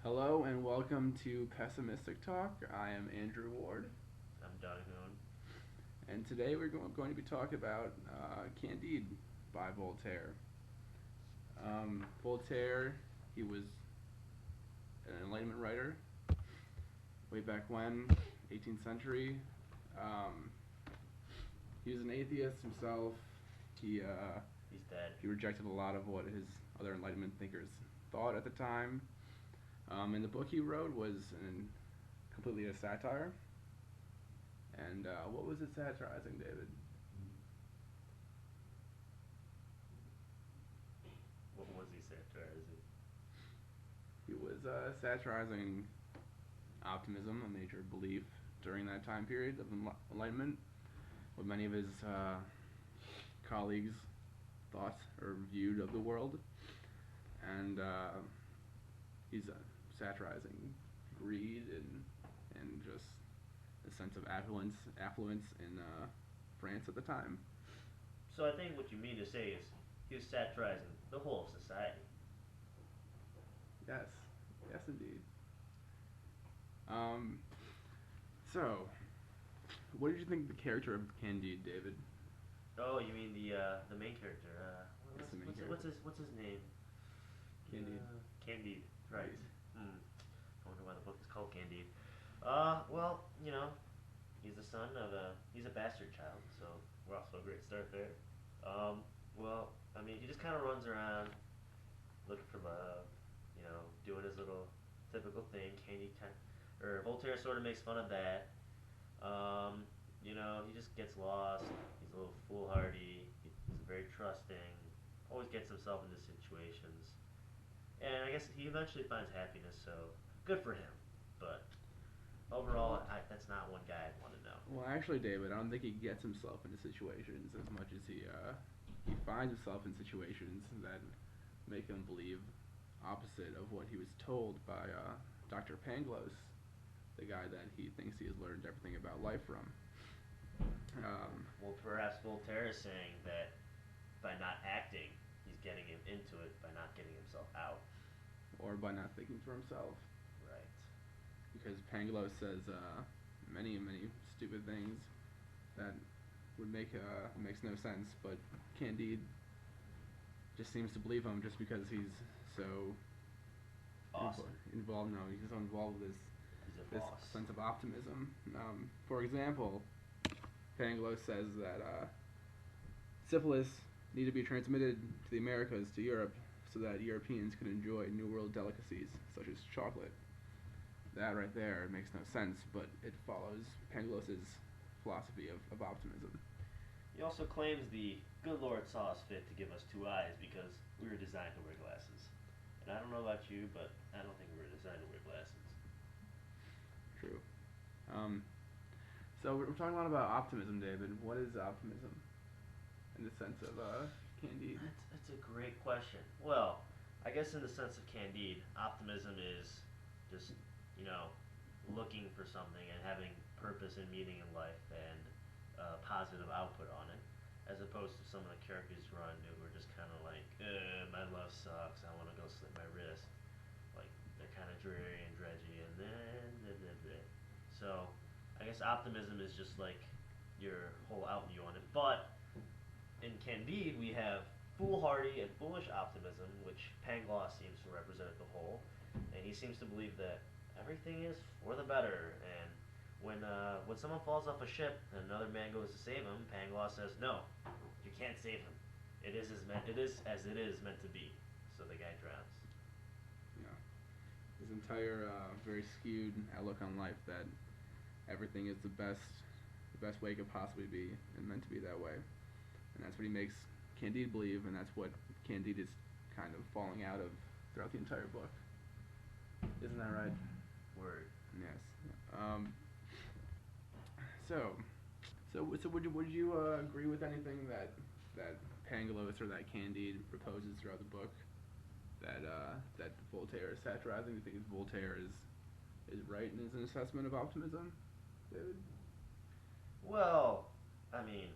Hello and welcome to Pessimistic Talk. I am Andrew Ward, I'm Doug Hoon. and today we're going to be talking about Candide by Voltaire. Voltaire, he was an Enlightenment writer way back when, 18th century. Um, he was an atheist himself. He uh, He's dead. he rejected a lot of what his other Enlightenment thinkers thought at the time. And the book he wrote was completely a satire. And what was it satirizing, David? What was he satirizing? He was satirizing optimism, a major belief during that time period of Enlightenment, what many of his colleagues thought or viewed of the world. And he's satirizing greed and just a sense of affluence in France at the time. So I think what you mean to say is he was satirizing the whole of society. Yes, yes, indeed. Um, so, what did you think of the character of Candide, David? Oh, you mean the main character? Yes, the main What's character. his name? Candide. Candide. Right. Candide. Hmm. I wonder why the book is called Candide. Well, he's the son of he's a bastard child, so we're off to a great start there. Well, I mean, he just kind of runs around looking for love, doing his little typical thing. Candy kind, or Voltaire sort of makes fun of that. Um, he just gets lost. He's a little foolhardy. He's very trusting. Always gets himself into situations, and I guess he eventually finds happiness. So good for him. But overall, Well, that's not one guy I'd want to know. well, actually, David, I don't think he gets himself into situations as much as he finds himself in situations that make him believe opposite of what he was told by Dr. Pangloss, the guy that he thinks he has learned everything about life from. Um, Well, perhaps Voltaire is saying that by not acting, he's getting him into it by not getting himself out. or by not thinking for himself, Right. because Pangloss says many stupid things that would makes no sense, but Candide just seems to believe him just because he's so Awesome. involved. No, he's so involved with He's a this boss. sense of optimism. For example, Pangloss says that syphilis need to be transmitted to the Americas to Europe so that Europeans can enjoy New World delicacies such as chocolate. That right there makes no sense, but it follows Pangloss's philosophy of optimism. He also claims the good Lord saw us fit to give us two eyes because we were designed to wear glasses. And I don't know about you, but I don't think we were designed to wear glasses. True. Um, so we're talking a lot about optimism, David. What is optimism in the sense of Candide? That's a great question. Well, I guess in the sense of Candide, optimism is just, you know, looking for something and having purpose and meaning in life and positive output on it, as opposed to some of the characters you run into who are just kind of like, my love sucks, I want to go slit my wrist. Like, they're kind of dreary and dredgy and then, blah, blah, blah. So, I guess optimism is just like your whole outview on it. But in Candide, we have foolhardy and foolish optimism, which Pangloss seems to represent the whole, and he seems to believe that everything is for the better. And when someone falls off a ship and another man goes to save him, Pangloss says, "No, you can't save him. It is as it is meant to be." So the guy drowns. Yeah, his entire very skewed outlook on life that everything is the best way it could possibly be and meant to be that way, and that's what he makes Candide believe, and that's what Candide is kind of falling out of throughout the entire book. Isn't that right? Word. Yes. Um, so, so would you agree with anything that Pangloss or that Candide proposes throughout the book that Voltaire is satirizing? Do you think Voltaire is right in his assessment of optimism, David? Well, I mean,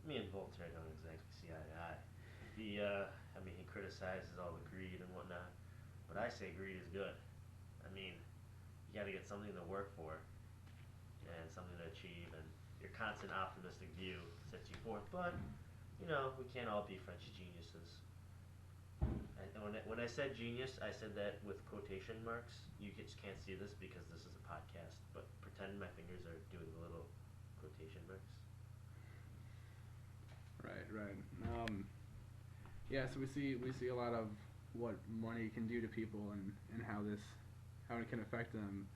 me and Voltaire don't exactly see eye to eye. He criticizes all the greed and whatnot, but I say greed is good. I mean, you got to get something to work for and something to achieve, and your constant optimistic view sets you forth. But we can't all be French geniuses. When I said genius, I said that with quotation marks. You just can't see this because this is a podcast, but pretend my fingers are doing the little quotation marks. Right. Yeah, so we see a lot of what money can do to people and how it can affect them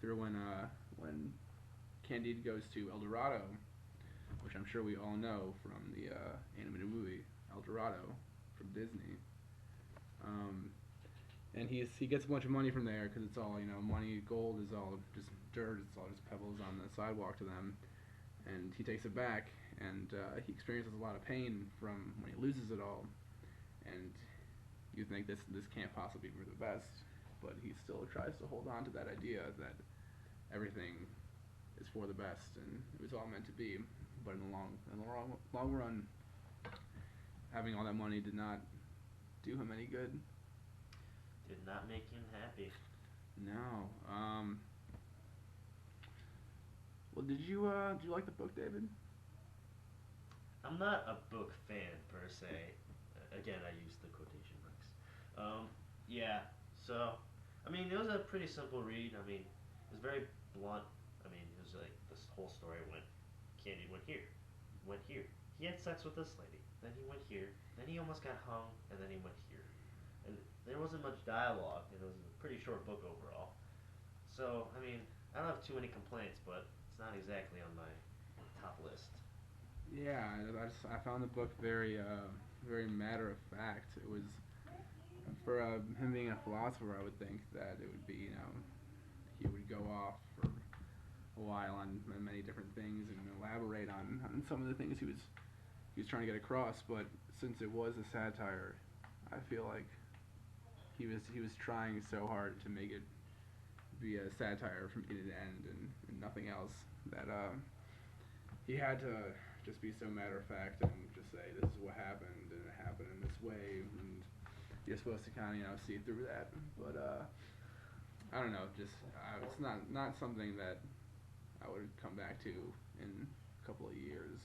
through when Candide goes to El Dorado, which I'm sure we all know from the animated movie El Dorado from Disney. And he gets a bunch of money from there because it's all money. Gold is all just dirt. It's all just pebbles on the sidewalk to them. And he takes it back, and he experiences a lot of pain from when he loses it all. And you think this can't possibly be for the best, but he still tries to hold on to that idea that everything is for the best and it was all meant to be. But in the long run, having all that money did not do him any good. Did not make him happy. No. Well, did you like the book, David? I'm not a book fan per se. Again, I use the quotation marks. Yeah. So, I mean, it was a pretty simple read. I mean, it was very blunt. I mean, it was like this whole story Candide went here, went here. He had sex with this lady. Then he went here. Then he almost got hung, and then he went here. And there wasn't much dialogue, and it was a pretty short book overall. So, I mean, I don't have too many complaints, but it's not exactly on my top list. Yeah, I found the book very matter of fact. It was for him being a philosopher. I would think that it would be he would go off for a while on many different things and elaborate on some of the things he was trying to get across. But since it was a satire, I feel like he was trying so hard to make it be a satire from beginning to end and nothing else that he had to just be so matter of fact and just say this is what happened and it happened in this way and you're supposed to kind of see through that. But I don't know, just it's not something that I would come back to in a couple of years.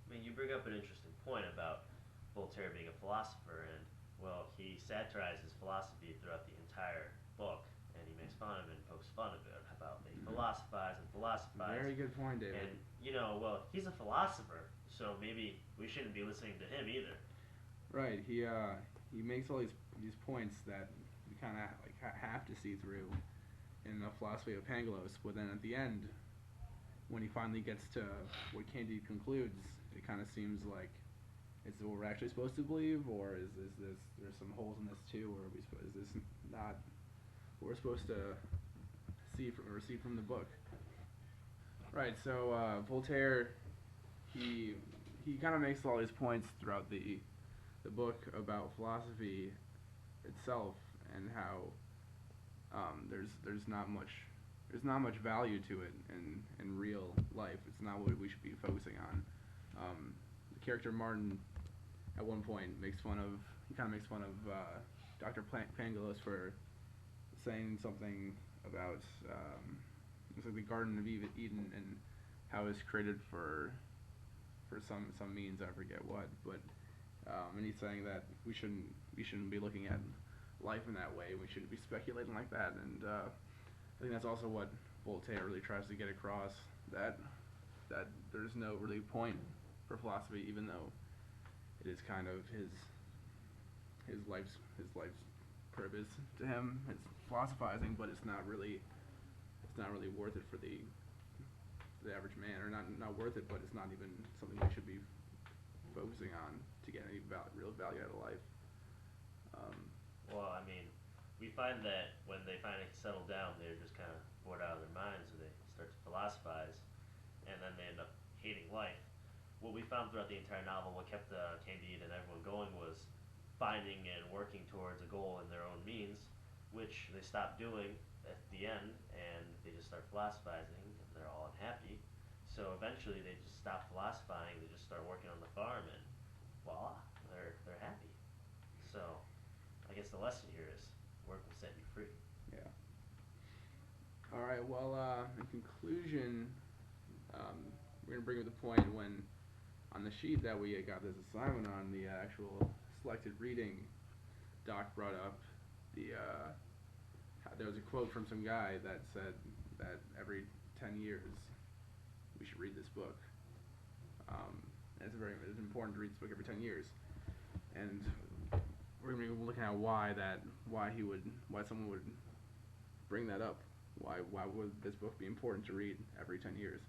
I mean, you bring up an interesting point about Voltaire being a philosopher, and well, he satirizes philosophy throughout the entire book, and he makes fun of it and pokes fun of it about they philosophize and philosophize. Very good point, David. And well, he's a philosopher, so maybe we shouldn't be listening to him either. Right. He makes all these points that we kind of like have to see through in the philosophy of Pangloss, but then at the end, when he finally gets to what Candide concludes, it kind of seems like it's what we're actually supposed to believe, or is this there's some holes in this too, or is this not what we're supposed to receive from the book? Right. So Voltaire, he kind of makes all these points throughout the book about philosophy itself and how there's not much value to it in real life. It's not what we should be focusing on. The character Martin at one point makes fun of Dr. Pangloss for saying something about it's like the Garden of Eden and how it's created for some means, I forget what, but and he's saying that we shouldn't be looking at life in that way. We shouldn't be speculating like that, and I think that's also what Voltaire really tries to get across, that there's no really point for philosophy, even though it is kind of his life's purpose to him. It's philosophizing, but it's not really worth it for the average man, or not worth it, but it's not even something we should be focusing on to get any real value out of life. Well, I mean, we find that when they finally settle down, they're just kind of bored out of their minds, so they start to philosophize, and then they end up hating life. What we found throughout the entire novel, what kept Candide and everyone going, was finding and working towards a goal in their own means, which they stop doing at the end, and they just start philosophizing, and they're all unhappy. So eventually, they just stop philosophizing. They just start working on the farm, and voila, they're happy. So, I guess the lesson here is work will set you free. Yeah. right. Well, in conclusion, um, we're gonna bring up the point when on the sheet that we got this assignment on the actual selected reading. Doc brought up the there was a quote from some guy that said that every 10 years we should read this book. And it's important to read this book every 10 years. And we're gonna be looking at why someone would bring that up. Why would this book be important to read every 10 years?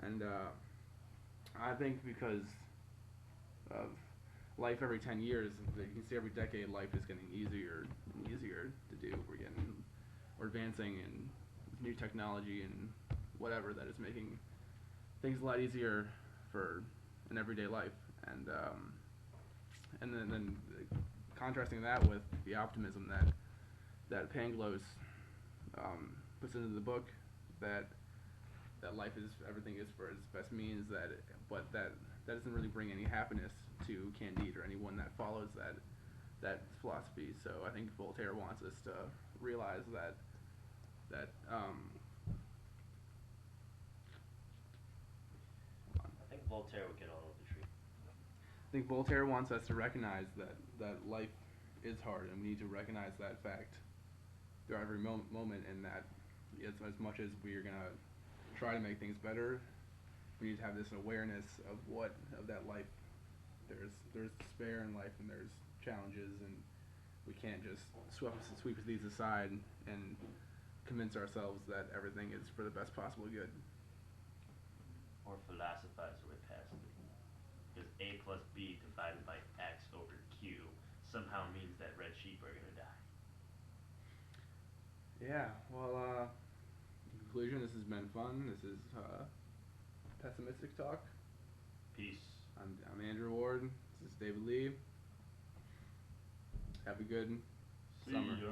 And I think because of life every 10 years, you can see every decade life is getting easier and easier to do. We're advancing in new technology and whatever that is making things a lot easier for an everyday life. And then contrasting that with the optimism that Pangloss puts into the book, that life is everything is for its best means, but that doesn't really bring any happiness to Candide or anyone that follows that philosophy. So I think Voltaire wants us to realize that I think Voltaire would get all of the treat. I think Voltaire wants us to recognize that life is hard, and we need to recognize that fact throughout every moment, and that as much as we're gonna try to make things better, we need to have this awareness of that life. There's despair in life, and there's challenges, and we can't just sweep these aside and convince ourselves that everything is for the best possible good. Or philosophize our way past it. Because A plus B divided by X over Q somehow means that red sheep are gonna die. Yeah, well, in conclusion, this has been fun. This is Pessimistic Talk. Peace. I'm Andrew Ward. This is David Lee. Have a good See summer. ya.